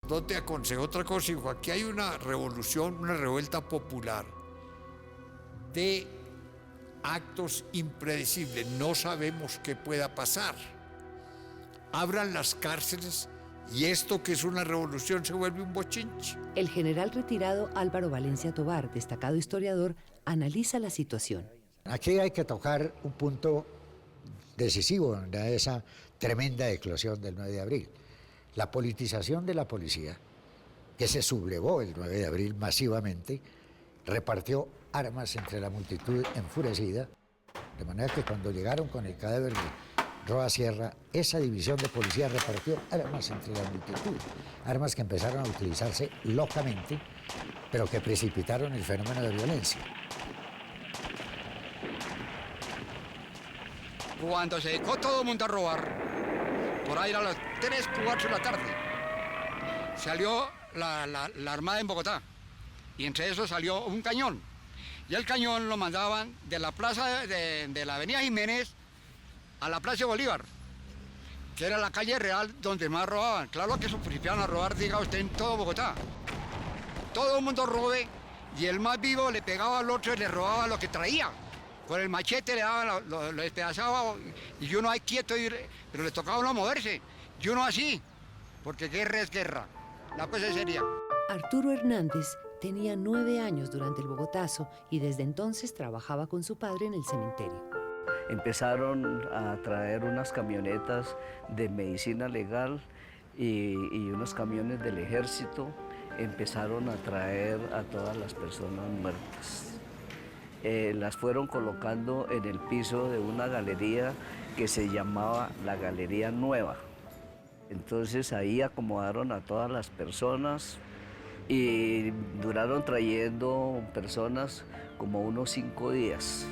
No te aconsejo otra cosa, hijo. Aquí hay una revolución, una revuelta popular de actos impredecibles. No sabemos qué pueda pasar. Abran las cárceles y esto que es una revolución se vuelve un bochinche. El general retirado Álvaro Valencia Tovar, destacado historiador, analiza la situación. Aquí hay que tocar un punto decisivo de esa tremenda eclosión del 9 de abril. La politización de la policía, que se sublevó el 9 de abril masivamente, repartió armas entre la multitud enfurecida, de manera que cuando llegaron con el cadáver de Roa Sierra, esa división de policía repartió armas entre la multitud, armas que empezaron a utilizarse locamente, pero que precipitaron el fenómeno de violencia. Cuando se dedicó todo el mundo a robar, por ahí a las 3, 4 de la tarde, salió la Armada en Bogotá, y entre eso salió un cañón. Y el cañón lo mandaban de la plaza de la Avenida Jiménez a la Plaza de Bolívar, que era la calle real donde más robaban. Claro que se principiaron a robar, diga usted, en todo Bogotá. Todo el mundo robe, y el más vivo le pegaba al otro y le robaba lo que traía. Con el machete le daba, lo despedazaba, y uno ahí quieto, pero le tocaba a uno moverse. Y uno así, porque guerra es guerra. La cosa sería. Arturo Hernández tenía 9 años durante el Bogotazo y desde entonces trabajaba con su padre en el cementerio. Empezaron a traer unas camionetas de medicina legal y unos camiones del ejército. Empezaron a traer a todas las personas muertas. Las fueron colocando en el piso de una galería que se llamaba la Galería Nueva. Entonces ahí acomodaron a todas las personas y duraron trayendo personas como unos 5 días.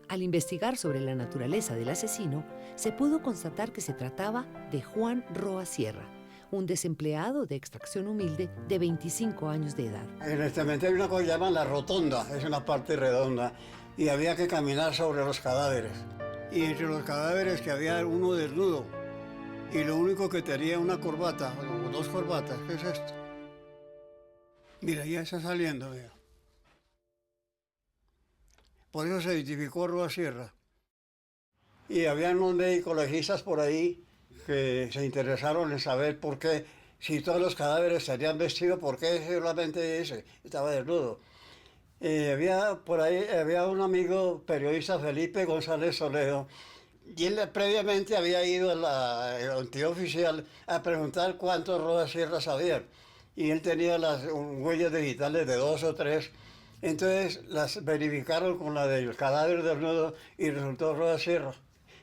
Al investigar sobre la naturaleza del asesino, se pudo constatar que se trataba de Juan Roa Sierra, un desempleado de extracción humilde de 25 años de edad. En el cementerio hay una cosa que llaman la rotonda, es una parte redonda, y había que caminar sobre los cadáveres. Y entre los cadáveres que había uno desnudo, y lo único que tenía una corbata, o 2 corbatas. ¿Qué es esto? Mira, ya está saliendo, mira. Por eso se identificó Roa Sierra. Y había unos médicos legistas por ahí que se interesaron en saber por qué, si todos los cadáveres tenían vestido, por qué solamente ese estaba desnudo. Por ahí había un amigo periodista, Felipe González Toledo, y él previamente había ido a la entidad oficial a preguntar cuántos Roa Sierra sabían. Y él tenía las huellas digitales de 2 o 3. Entonces las verificaron con la del cadáver desnudo y resultó Roa Sierra.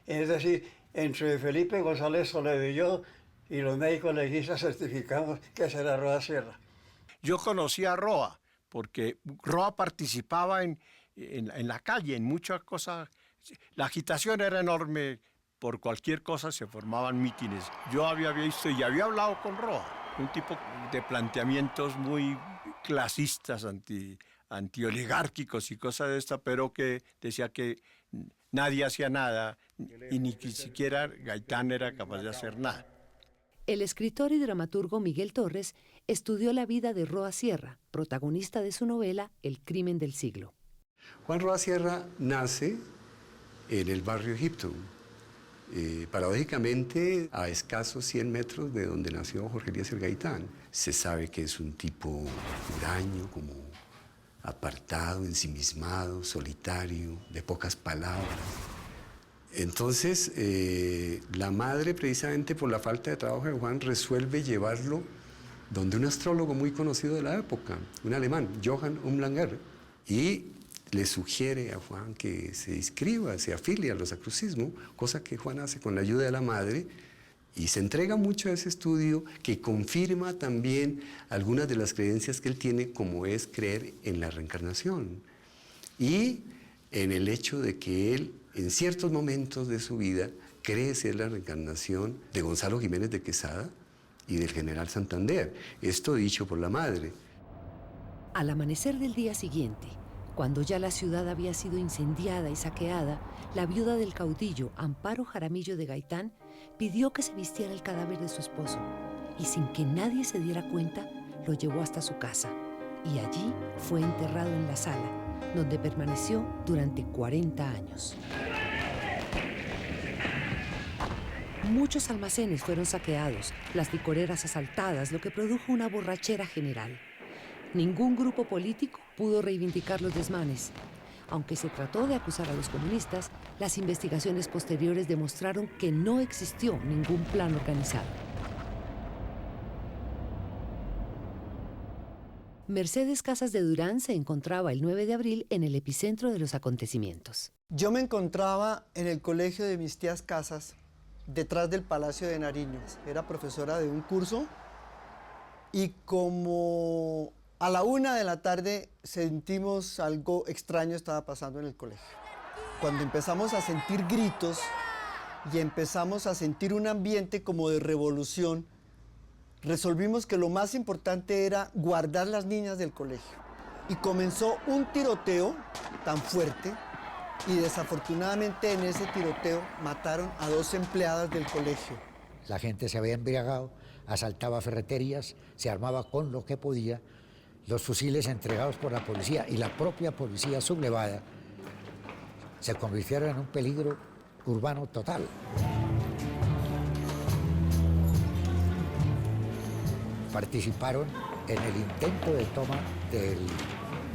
Es decir, entre Felipe González Toledo y yo y los médicos legistas certificamos que será Roa Sierra. Yo conocí a Roa porque Roa participaba en la calle, en muchas cosas. La agitación era enorme, por cualquier cosa se formaban mítines. Yo había visto y había hablado con Roa, un tipo de planteamientos muy clasistas, antioligárquicos y cosas de esta, pero que decía que nadie hacía nada y ni siquiera Gaitán era capaz de hacer nada. El escritor y dramaturgo Miguel Torres estudió la vida de Roa Sierra, protagonista de su novela El crimen del siglo. Juan Roa Sierra nace en el barrio Egipto, paradójicamente a escasos 100 metros de donde nació Jorge Eliezer Gaitán. Se sabe que es un tipo huraño, como apartado, ensimismado, solitario, de pocas palabras. Entonces, la madre, precisamente por la falta de trabajo de Juan, resuelve llevarlo donde un astrólogo muy conocido de la época, un alemán, Johann Umlanger, y le sugiere a Juan que se inscriba, se afilie al rosacrucismo, cosa que Juan hace con la ayuda de la madre, y se entrega mucho a ese estudio que confirma también algunas de las creencias que él tiene, como es creer en la reencarnación y en el hecho de que él, en ciertos momentos de su vida, cree ser la reencarnación de Gonzalo Jiménez de Quesada y del general Santander. Esto dicho por la madre. Al amanecer del día siguiente, cuando ya la ciudad había sido incendiada y saqueada, la viuda del caudillo, Amparo Jaramillo de Gaitán, pidió que se vistiera el cadáver de su esposo. y sin que nadie se diera cuenta, lo llevó hasta su casa y allí fue enterrado en la sala, donde permaneció durante 40 años. Muchos almacenes fueron saqueados, las licoreras asaltadas, lo que produjo una borrachera general. Ningún grupo político pudo reivindicar los desmanes. Aunque se trató de acusar a los comunistas, las investigaciones posteriores demostraron que no existió ningún plan organizado. Mercedes Casas de Durán se encontraba el 9 de abril en el epicentro de los acontecimientos. Yo me encontraba en el colegio de mis tías Casas, detrás del Palacio de Nariño. Era profesora de un curso y como a la 1 de la tarde sentimos algo extraño estaba pasando en el colegio. Cuando empezamos a sentir gritos y empezamos a sentir un ambiente como de revolución, resolvimos que lo más importante era guardar las niñas del colegio. Y comenzó un tiroteo tan fuerte y desafortunadamente en ese tiroteo mataron a 2 empleadas del colegio. La gente se había embriagado, asaltaba ferreterías, se armaba con lo que podía. Los fusiles entregados por la policía y la propia policía sublevada se convirtieron en un peligro urbano total. Participaron en el intento de toma del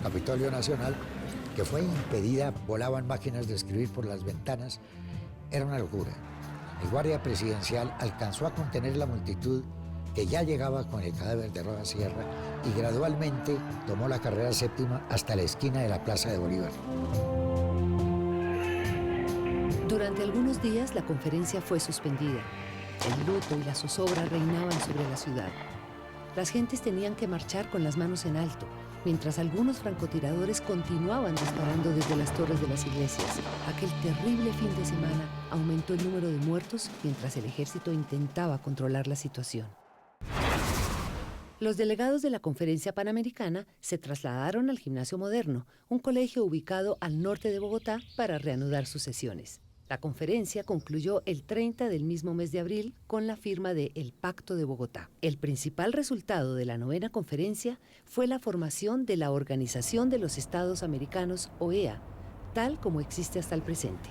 Capitolio Nacional, que fue impedida, volaban máquinas de escribir por las ventanas, era una locura. El guardia presidencial alcanzó a contener la multitud que ya llegaba con el cadáver de Roa Sierra y gradualmente tomó la carrera 7ª hasta la esquina de la Plaza de Bolívar. Durante algunos días la conferencia fue suspendida. El luto y la zozobra reinaban sobre la ciudad. Las gentes tenían que marchar con las manos en alto, mientras algunos francotiradores continuaban disparando desde las torres de las iglesias. Aquel terrible fin de semana aumentó el número de muertos mientras el ejército intentaba controlar la situación. Los delegados de la Conferencia Panamericana se trasladaron al Gimnasio Moderno, un colegio ubicado al norte de Bogotá, para reanudar sus sesiones. La conferencia concluyó el 30 del mismo mes de abril con la firma de El Pacto de Bogotá. El principal resultado de la 9ª conferencia fue la formación de la Organización de los Estados Americanos, OEA, tal como existe hasta el presente.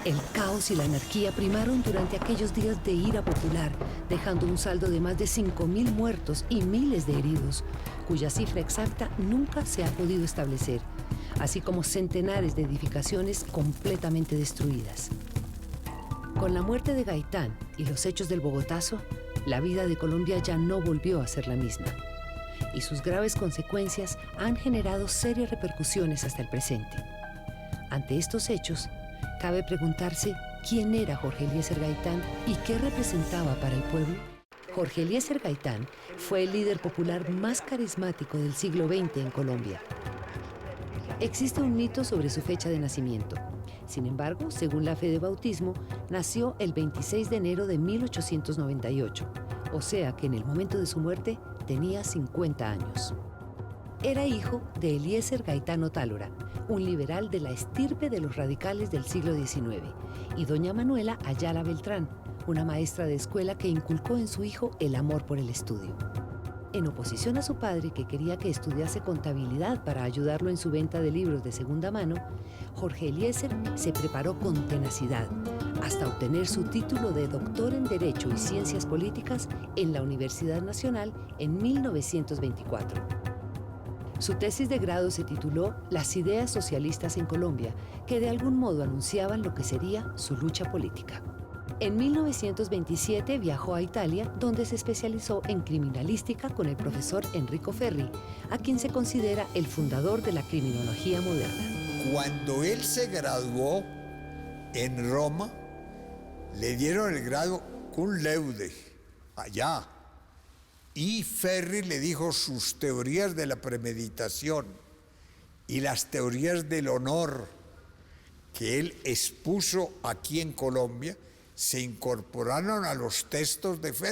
El caos y la anarquía primaron durante aquellos días de ira popular, dejando un saldo de más de 5.000 muertos y miles de heridos, cuya cifra exacta nunca se ha podido establecer, así como centenares de edificaciones completamente destruidas. Con la muerte de Gaitán y los hechos del Bogotazo, la vida de Colombia ya no volvió a ser la misma, y sus graves consecuencias han generado serias repercusiones hasta el presente. Ante estos hechos, cabe preguntarse quién era Jorge Eliezer Gaitán y qué representaba para el pueblo. Jorge Eliezer Gaitán fue el líder popular más carismático del siglo XX en Colombia. Existe un mito sobre su fecha de nacimiento. Sin embargo, según la fe de bautismo, nació el 26 de enero de 1898, o sea que en el momento de su muerte tenía 50 años. Era hijo de Eliezer Gaitán Otálora, un liberal de la estirpe de los radicales del siglo XIX, y doña Manuela Ayala Beltrán, una maestra de escuela que inculcó en su hijo el amor por el estudio. En oposición a su padre, que quería que estudiase contabilidad para ayudarlo en su venta de libros de segunda mano, Jorge Eliezer se preparó con tenacidad hasta obtener su título de doctor en Derecho y Ciencias Políticas en la Universidad Nacional en 1924. Su tesis de grado se tituló Las ideas socialistas en Colombia, que de algún modo anunciaban lo que sería su lucha política. En 1927 viajó a Italia, donde se especializó en criminalística con el profesor Enrico Ferri, a quien se considera el fundador de la criminología moderna. Cuando él se graduó en Roma, le dieron el grado cum laude, allá. Y Ferri le dijo sus teorías de la premeditación y las teorías del honor que él expuso aquí en Colombia se incorporaron a los textos de Ferri.